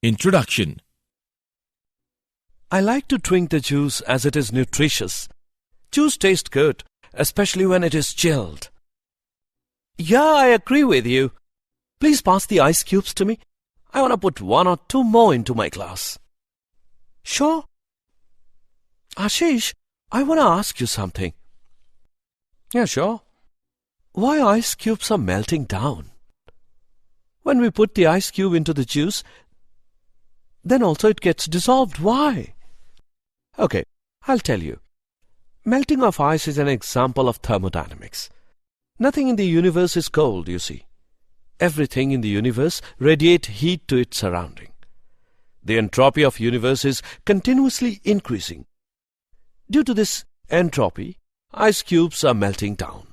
Introduction. I like to drink the juice as it is nutritious. Juice tastes good, especially when it is chilled. Yeah, I agree with you. Please pass the ice cubes to me. I want to put 1 or 2 more into my glass. Sure. Ashish, I want to ask you something. Yeah, sure. Why ice cubes are melting down? When we put the ice cube into the juice, then also it gets dissolved. Why? Okay, I'll tell you. Melting of ice is an example of thermodynamics. Nothing in the universe is cold, you see. Everything in the universe radiates heat to its surrounding. The entropy of universe is continuously increasing. Due to this entropy, ice cubes are melting down.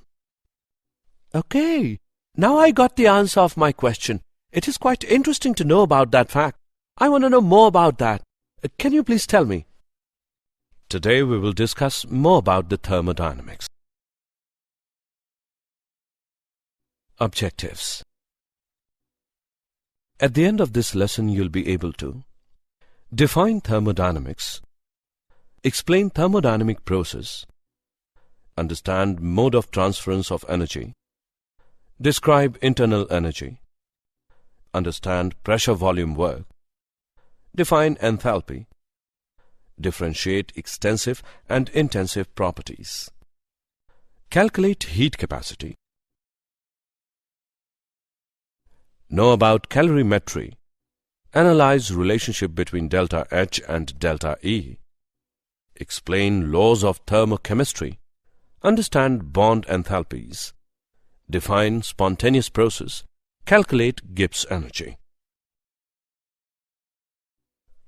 Okay, now I got the answer of my question. It is quite interesting to know about that fact. I want to know more about that. Can you please tell me? Today we will discuss more about the thermodynamics. Objectives. At the end of this lesson, you'll be able to define thermodynamics, explain thermodynamic process, understand mode of transference of energy, describe internal energy, understand pressure-volume work, define enthalpy, differentiate extensive and intensive properties, calculate heat capacity, know about calorimetry, analyze relationship between delta H and delta E, explain laws of thermochemistry, understand bond enthalpies, define spontaneous process, calculate Gibbs energy.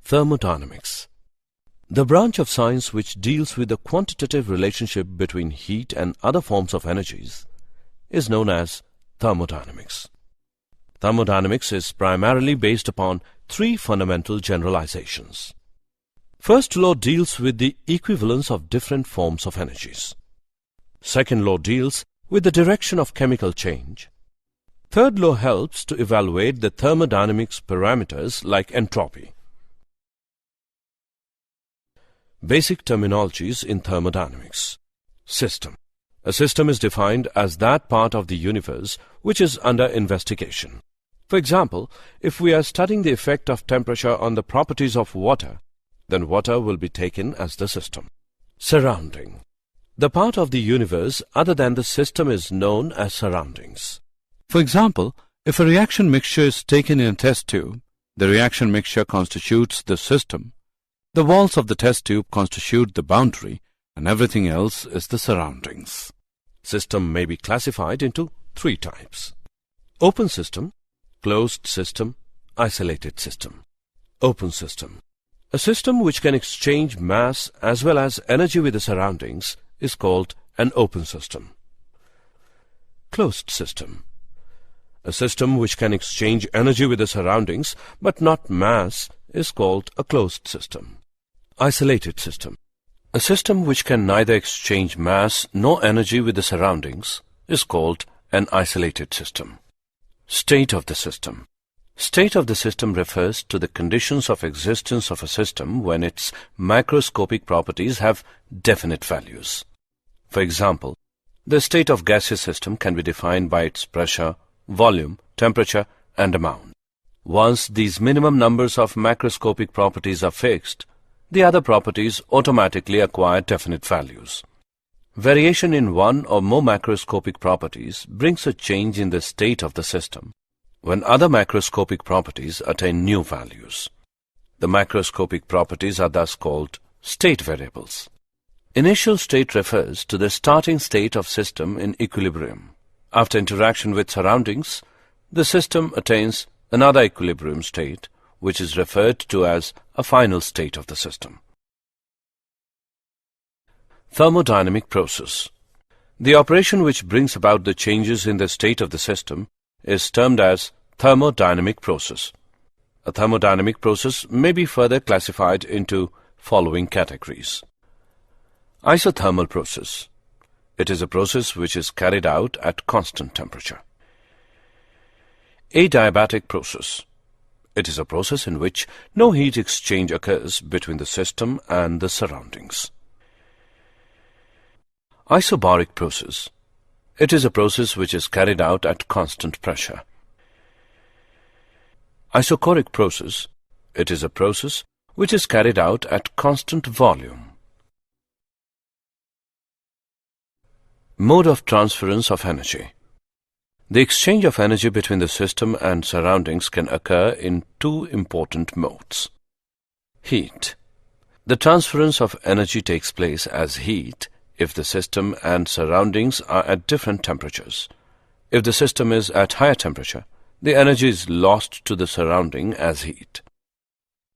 Thermodynamics. The branch of science which deals with the quantitative relationship between heat and other forms of energies is known as thermodynamics. Thermodynamics is primarily based upon 3 fundamental generalizations. First law deals with the equivalence of different forms of energies. Second law deals with the direction of chemical change. Third law helps to evaluate the thermodynamics parameters like entropy. Basic terminologies in thermodynamics. System. A system is defined as that part of the universe which is under investigation. For example, if we are studying the effect of temperature on the properties of water, then water will be taken as the system. Surrounding. The part of the universe other than the system is known as surroundings. For example, if a reaction mixture is taken in a test tube, the reaction mixture constitutes the system, the walls of the test tube constitute the boundary, and everything else is the surroundings. System may be classified into 3 types. Open system, closed system, isolated system. Open system. A system which can exchange mass as well as energy with the surroundings is called an open system. Closed system. A system which can exchange energy with the surroundings but not mass is called a closed system. Isolated system. A system which can neither exchange mass nor energy with the surroundings is called an isolated system. State of the system. State of the system refers to the conditions of existence of a system when its microscopic properties have definite values. For example, the state of gaseous system can be defined by its pressure, volume, temperature, and amount. Once these minimum numbers of macroscopic properties are fixed, the other properties automatically acquire definite values. Variation in one or more macroscopic properties brings a change in the state of the system when other macroscopic properties attain new values. The macroscopic properties are thus called state variables. Initial state refers to the starting state of system in equilibrium. After interaction with surroundings, the system attains another equilibrium state, which is referred to as a final state of the system. Thermodynamic process. The operation which brings about the changes in the state of the system is termed as thermodynamic process. A thermodynamic process may be further classified into following categories. Isothermal process. It is a process which is carried out at constant temperature. Adiabatic process. It is a process in which no heat exchange occurs between the system and the surroundings. Isobaric process. It is a process which is carried out at constant pressure. Isochoric process. It is a process which is carried out at constant volume. Mode of transference of energy. The exchange of energy between the system and surroundings can occur in two important modes. Heat. The transference of energy takes place as heat if the system and surroundings are at different temperatures. If the system is at higher temperature, the energy is lost to the surrounding as heat.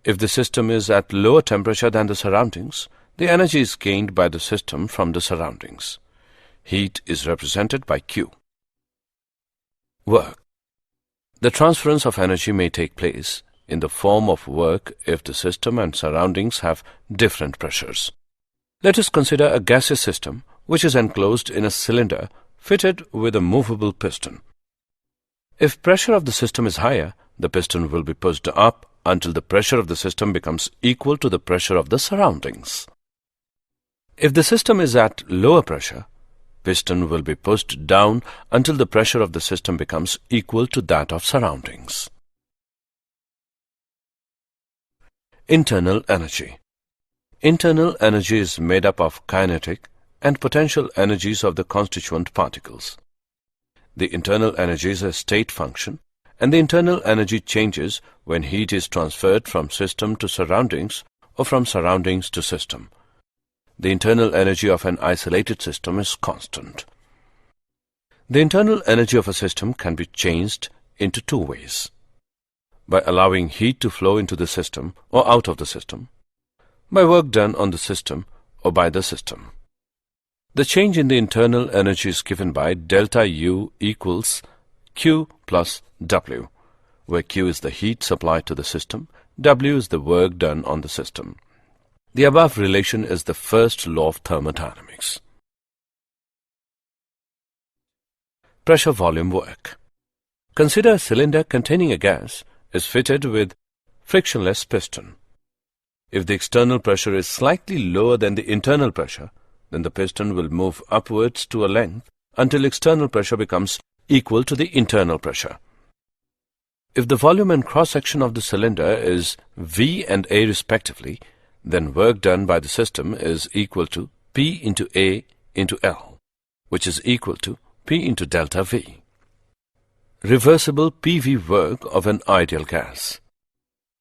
If the system is at lower temperature than the surroundings, the energy is gained by the system from the surroundings. Heat is represented by Q. Work. The transference of energy may take place in the form of work if the system and surroundings have different pressures. Let us consider a gaseous system which is enclosed in a cylinder fitted with a movable piston. If pressure of the system is higher, the piston will be pushed up until the pressure of the system becomes equal to the pressure of the surroundings. If the system is at lower pressure, piston will be pushed down until the pressure of the system becomes equal to that of surroundings. Internal energy. Internal energy is made up of kinetic and potential energies of the constituent particles. The internal energy is a state function, and the internal energy changes when heat is transferred from system to surroundings or from surroundings to system. The internal energy of an isolated system is constant. The internal energy of a system can be changed into two ways: by allowing heat to flow into the system or out of the system, by work done on the system or by the system. The change in the internal energy is given by delta U equals Q plus W, where Q is the heat supplied to the system, W is the work done on the system. The above relation is the first law of thermodynamics. Pressure volume work. Consider a cylinder containing a gas is fitted with frictionless piston. If the external pressure is slightly lower than the internal pressure, then the piston will move upwards to a length until external pressure becomes equal to the internal pressure. If the volume and cross-section of the cylinder is V and A respectively, then work done by the system is equal to P into A into L, which is equal to P into delta V. Reversible PV work of an ideal gas.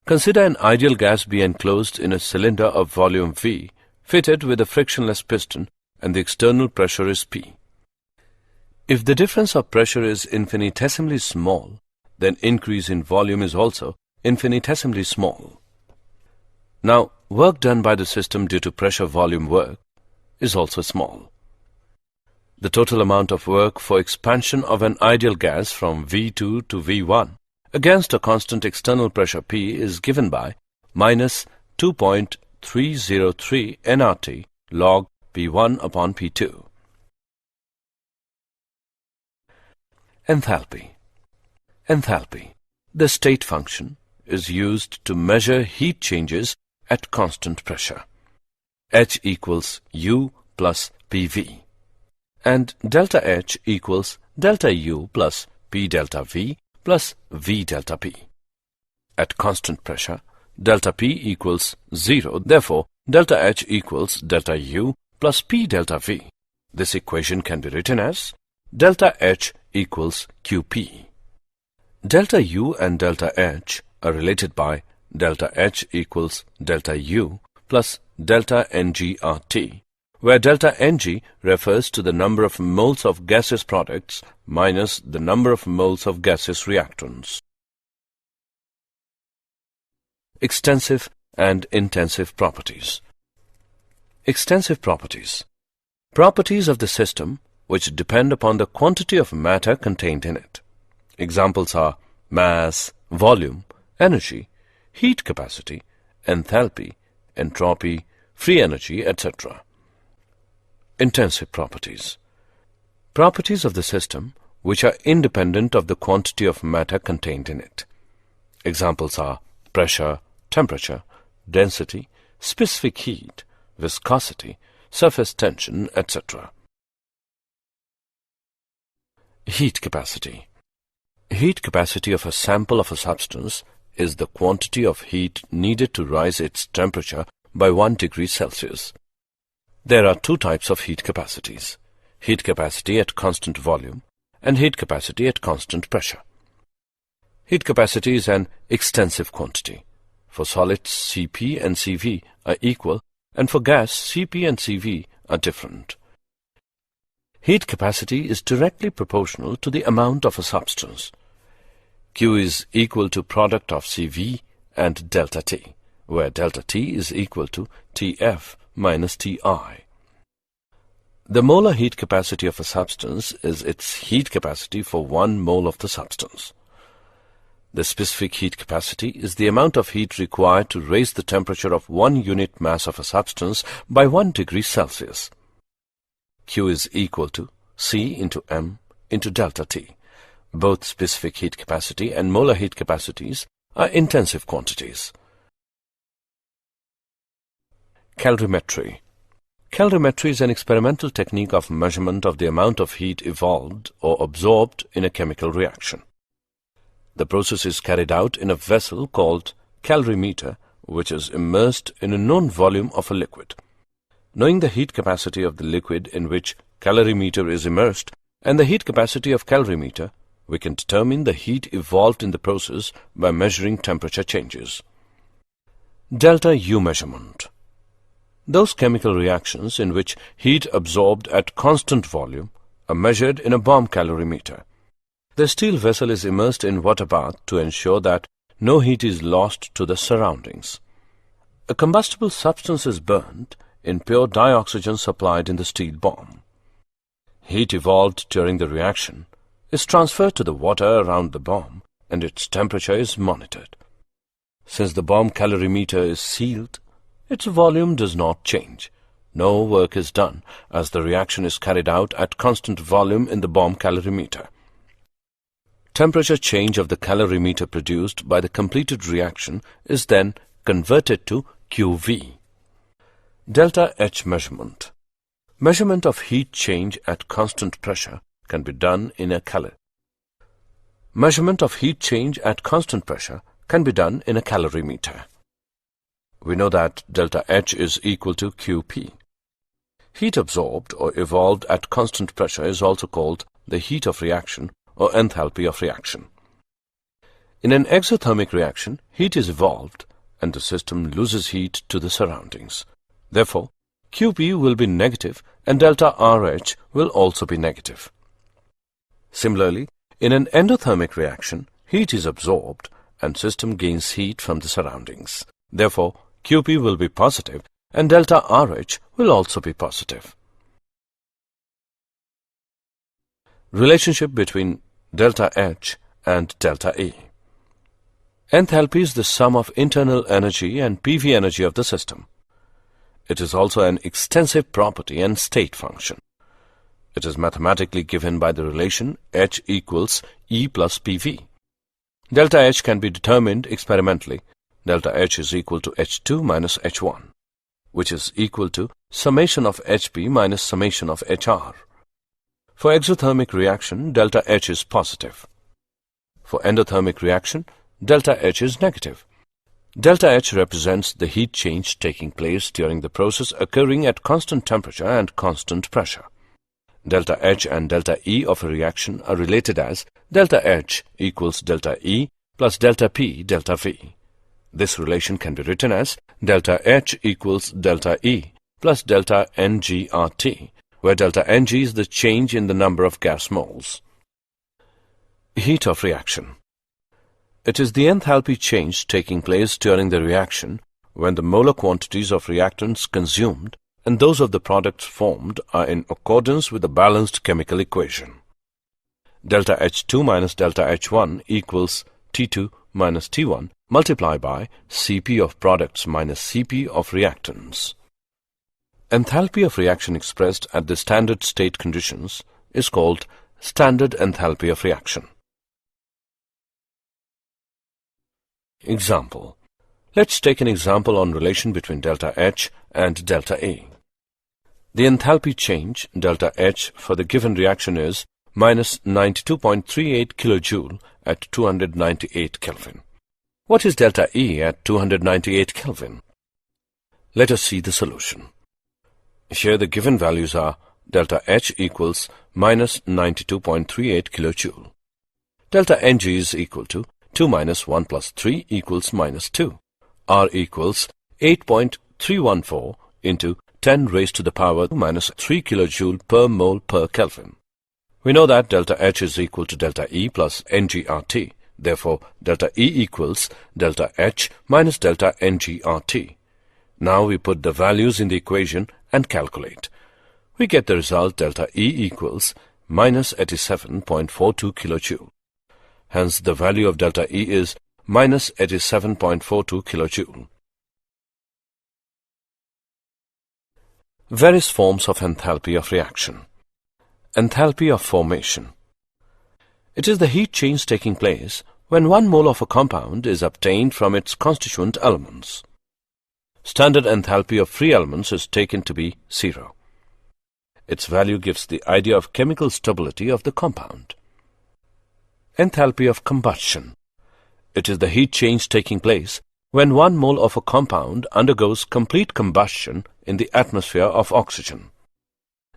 Consider an ideal gas be enclosed in a cylinder of volume V, fitted with a frictionless piston, and the external pressure is P. If the difference of pressure is infinitesimally small, then increase in volume is also infinitesimally small. Now, work done by the system due to pressure-volume work is also small. The total amount of work for expansion of an ideal gas from V2 to V1 against a constant external pressure P is given by minus 2.303 nRT log P1 upon P2. Enthalpy. Enthalpy, the state function, is used to measure heat changes at constant pressure. H equals U plus PV, and delta H equals delta U plus P delta V plus V delta P. At constant pressure, delta P equals 0, therefore delta H equals delta U plus P delta V. This equation can be written as delta H equals QP. Delta U and delta H are related by delta H equals delta U plus delta NGRT, where delta Ng refers to the number of moles of gaseous products minus the number of moles of gaseous reactants. Extensive and intensive properties. Extensive properties. Properties of the system which depend upon the quantity of matter contained in it. Examples are mass, volume, energy, heat capacity, enthalpy, entropy, free energy, etc. Intensive properties. Properties of the system which are independent of the quantity of matter contained in it. Examples are pressure, temperature, density, specific heat, viscosity, surface tension, etc. Heat capacity. Heat capacity of a sample of a substance is the quantity of heat needed to rise its temperature by 1 degree Celsius. There are two types of heat capacities: heat capacity at constant volume and heat capacity at constant pressure. Heat capacity is an extensive quantity. For solids, Cp and Cv are equal, and for gas, Cp and Cv are different. Heat capacity is directly proportional to the amount of a substance. Q is equal to product of Cv and delta T, where delta T is equal to Tf minus Ti. The molar heat capacity of a substance is its heat capacity for 1 mole of the substance. The specific heat capacity is the amount of heat required to raise the temperature of 1 unit mass of a substance by 1 degree Celsius. Q is equal to C into M into delta T. Both specific heat capacity and molar heat capacities are intensive quantities. Calorimetry. Calorimetry is an experimental technique of measurement of the amount of heat evolved or absorbed in a chemical reaction. The process is carried out in a vessel called calorimeter, which is immersed in a known volume of a liquid. Knowing the heat capacity of the liquid in which calorimeter is immersed and the heat capacity of calorimeter, we can determine the heat evolved in the process by measuring temperature changes. Delta U measurement. Those chemical reactions in which heat absorbed at constant volume are measured in a bomb calorimeter. The steel vessel is immersed in water bath to ensure that no heat is lost to the surroundings. A combustible substance is burnt in pure dioxygen supplied in the steel bomb. Heat evolved during the reaction is transferred to the water around the bomb and its temperature is monitored. Since the bomb calorimeter is sealed, its volume does not change. No work is done as the reaction is carried out at constant volume in the bomb calorimeter. Temperature change of the calorimeter produced by the completed reaction is then converted to QV. Delta H measurement. Measurement of heat change at constant pressure can be done in a Measurement of heat change at constant pressure can be done in a calorimeter. We know that delta H is equal to QP. Heat absorbed or evolved at constant pressure is also called the heat of reaction or enthalpy of reaction. In an exothermic reaction, heat is evolved and the system loses heat to the surroundings. Therefore, QP will be negative and delta RH will also be negative. Similarly, in an endothermic reaction, heat is absorbed and system gains heat from the surroundings. Therefore, QP will be positive and delta RH will also be positive. Relationship between delta H and delta E. Enthalpy is the sum of internal energy and PV energy of the system. It is also an extensive property and state function. It is mathematically given by the relation H equals E plus PV. Delta H can be determined experimentally. Delta H is equal to H2 minus H1, which is equal to summation of HP minus summation of HR. For exothermic reaction, delta H is positive. For endothermic reaction, delta H is negative. Delta H represents the heat change taking place during the process occurring at constant temperature and constant pressure. Delta H and delta E of a reaction are related as delta H equals delta E plus delta P delta V. This relation can be written as delta H equals delta E plus delta NGRT, where delta Ng is the change in the number of gas moles. Heat of reaction. It is the enthalpy change taking place during the reaction when the molar quantities of reactants consumed and those of the products formed are in accordance with the balanced chemical equation. Delta H2 minus delta H1 equals T2 minus T1 multiplied by Cp of products minus Cp of reactants. Enthalpy of reaction expressed at the standard state conditions is called standard enthalpy of reaction. Example. Let's take an example on relation between delta H and delta E. The enthalpy change, delta H, for the given reaction is minus 92.38 kilojoule at 298 Kelvin. What is delta E at 298 Kelvin? Let us see the solution. Here the given values are delta H equals minus 92.38 kilojoule. Delta Ng is equal to 2 minus 1 plus 3 equals minus 2. R equals 8.314 into 10 raised to the power minus 3 kilojoule per mole per Kelvin. We know that delta H is equal to delta E plus NGRT. Therefore, delta E equals delta H minus delta NGRT. Now we put the values in the equation and calculate. We get the result delta E equals minus 87.42 kilojoule. Hence, the value of delta E is minus 87.42 kilojoule. Various forms of enthalpy of reaction. Enthalpy of formation. It is the heat change taking place when 1 mole of a compound is obtained from its constituent elements. Standard enthalpy of free elements is taken to be 0. Its value gives the idea of chemical stability of the compound. Enthalpy of combustion. It is the heat change taking place when 1 mole of a compound undergoes complete combustion in the atmosphere of oxygen.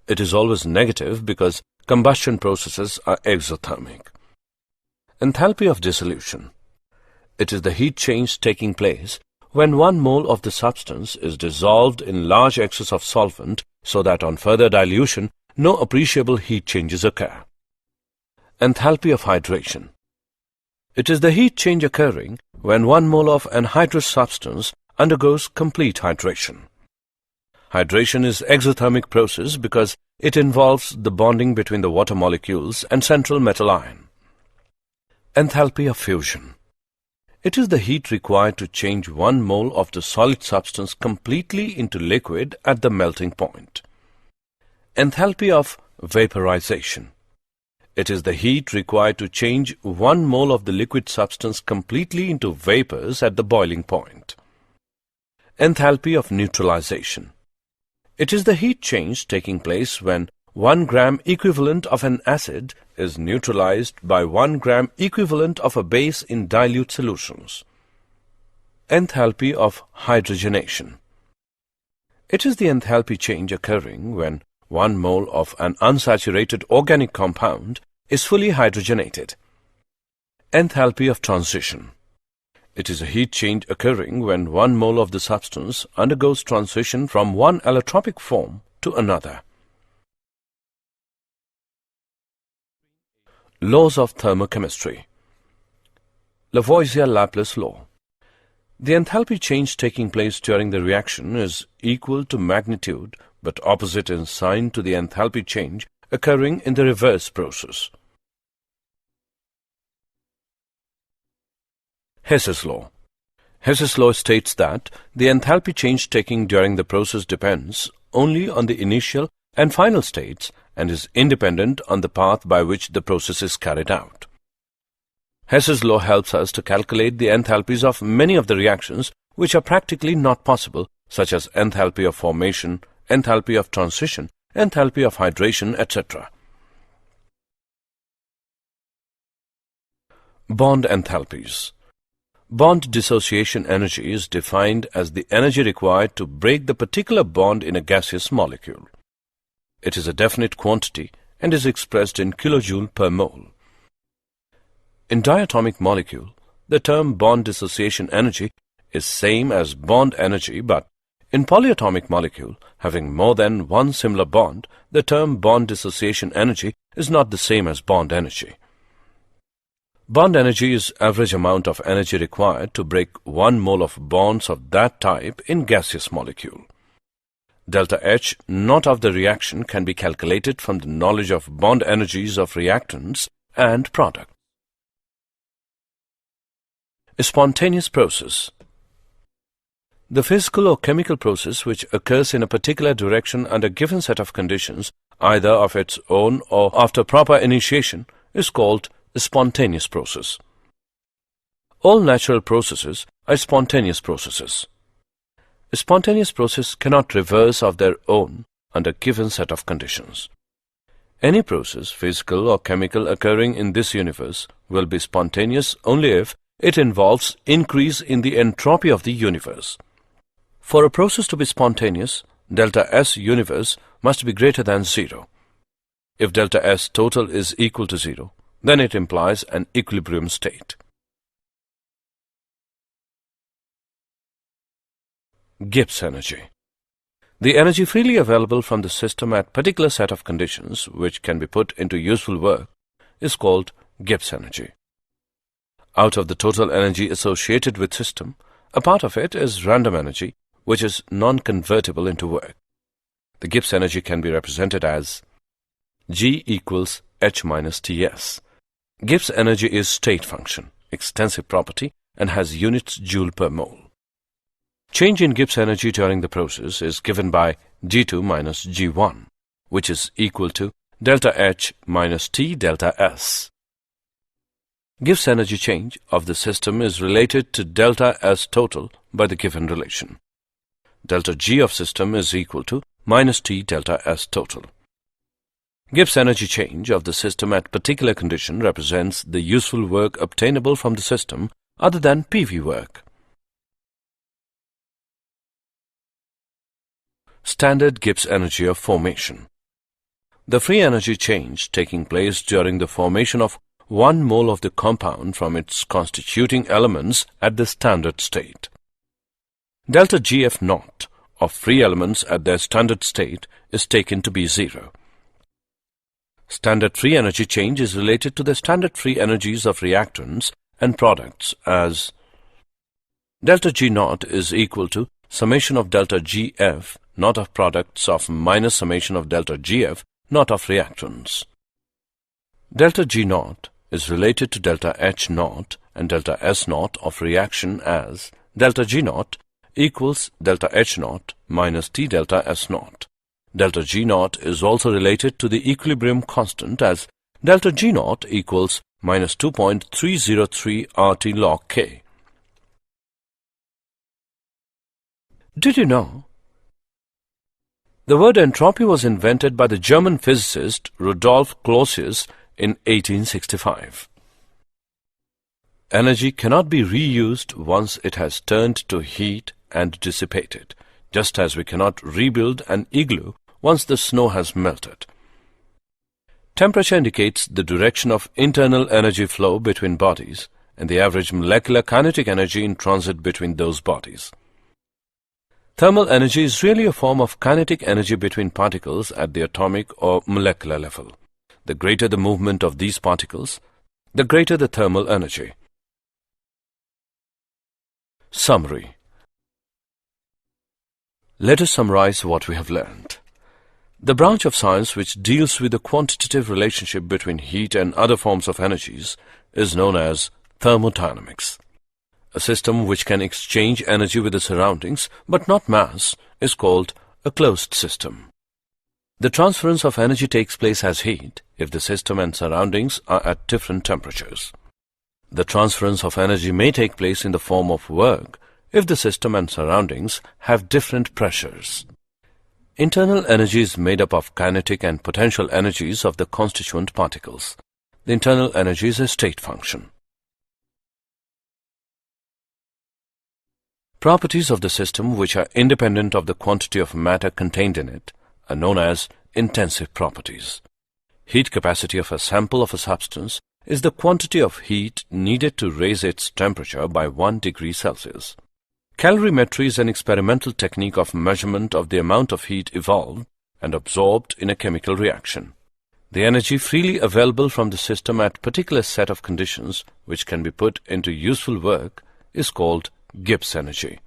It is always negative because combustion processes are exothermic. Enthalpy of dissolution. It is the heat change taking place when 1 mole of the substance is dissolved in large excess of solvent so that on further dilution no appreciable heat changes occur. Enthalpy of hydration. It is the heat change occurring when 1 mole of anhydrous substance undergoes complete hydration. Hydration is exothermic process because it involves the bonding between the water molecules and central metal ion. Enthalpy of fusion. It is the heat required to change 1 mole of the solid substance completely into liquid at the melting point. Enthalpy of vaporization. It is the heat required to change 1 mole of the liquid substance completely into vapors at the boiling point. Enthalpy of neutralization. It is the heat change taking place when 1 gram equivalent of an acid is neutralized by 1 gram equivalent of a base in dilute solutions. Enthalpy of hydrogenation. It is the enthalpy change occurring when 1 mole of an unsaturated organic compound is fully hydrogenated. Enthalpy of transition. It is a heat change occurring when 1 mole of the substance undergoes transition from one allotropic form to another. Laws of thermochemistry. Lavoisier-Laplace law. The enthalpy change taking place during the reaction is equal to magnitude but opposite in sign to the enthalpy change occurring in the reverse process. Hess's law. Hess's law states that the enthalpy change taking during the process depends only on the initial and final states and is independent on the path by which the process is carried out. Hess's law helps us to calculate the enthalpies of many of the reactions which are practically not possible, such as enthalpy of formation, enthalpy of transition, enthalpy of hydration, etc. Bond enthalpies. Bond dissociation energy is defined as the energy required to break the particular bond in a gaseous molecule. It is a definite quantity and is expressed in kilojoule per mole. In diatomic molecule, the term bond dissociation energy is same as bond energy, but in polyatomic molecule having more than one similar bond, the term bond dissociation energy is not the same as bond energy. Bond energy is average amount of energy required to break 1 mole of bonds of that type in gaseous molecule. Delta H not of the reaction can be calculated from the knowledge of bond energies of reactants and product. A spontaneous process. The physical or chemical process which occurs in a particular direction under a given set of conditions, either of its own or after proper initiation, is called a spontaneous process. All natural processes are spontaneous processes. A spontaneous process cannot reverse of their own under given set of conditions. Any process, physical or chemical, occurring in this universe will be spontaneous only if it involves increase in the entropy of the universe. For a process to be spontaneous, delta S universe must be greater than 0. If delta S total is equal to 0, then it implies an equilibrium state. Gibbs energy. The energy freely available from the system at particular set of conditions which can be put into useful work is called Gibbs energy. Out of the total energy associated with system, a part of it is random energy, which is non-convertible into work. The Gibbs energy can be represented as G equals H minus Ts. Gibbs energy is state function, extensive property, and has units joule per mole. Change in Gibbs energy during the process is given by G2 minus G1, which is equal to delta H minus T delta S. Gibbs energy change of the system is related to delta S total by the given relation. Delta G of system is equal to minus T delta S total. Gibbs energy change of the system at particular condition represents the useful work obtainable from the system other than PV work. Standard Gibbs energy of formation. The free energy change taking place during the formation of 1 mole of the compound from its constituting elements at the standard state. Delta GF naught of free elements at their standard state is taken to be 0. Standard free energy change is related to the standard free energies of reactants and products as delta G naught is equal to summation of delta GF naught of products of minus summation of delta GF naught of reactants. Delta G naught is related to delta H naught and delta S naught of reaction as delta G naught equals delta H naught minus T delta S naught. Delta G naught is also related to the equilibrium constant as delta G naught equals minus 2.303 RT log K. Did you know? The word entropy was invented by the German physicist Rudolf Clausius in 1865. Energy cannot be reused once it has turned to heat and dissipated, just as we cannot rebuild an igloo once the snow has melted. Temperature indicates the direction of internal energy flow between bodies and the average molecular kinetic energy in transit between those bodies. Thermal energy is really a form of kinetic energy between particles at the atomic or molecular level. The greater the movement of these particles, the greater the thermal energy. Summary. Let us summarize what we have learned. The branch of science which deals with the quantitative relationship between heat and other forms of energies is known as thermodynamics. A system which can exchange energy with the surroundings but not mass is called a closed system. The transference of energy takes place as heat if the system and surroundings are at different temperatures. The transference of energy may take place in the form of work if the system and surroundings have different pressures. Internal energy is made up of kinetic and potential energies of the constituent particles. The internal energy is a state function. Properties of the system which are independent of the quantity of matter contained in it are known as intensive properties. Heat capacity of a sample of a substance is the quantity of heat needed to raise its temperature by 1 degree Celsius. Calorimetry is an experimental technique of measurement of the amount of heat evolved and absorbed in a chemical reaction. The energy freely available from the system at particular set of conditions which can be put into useful work is called Gibbs energy.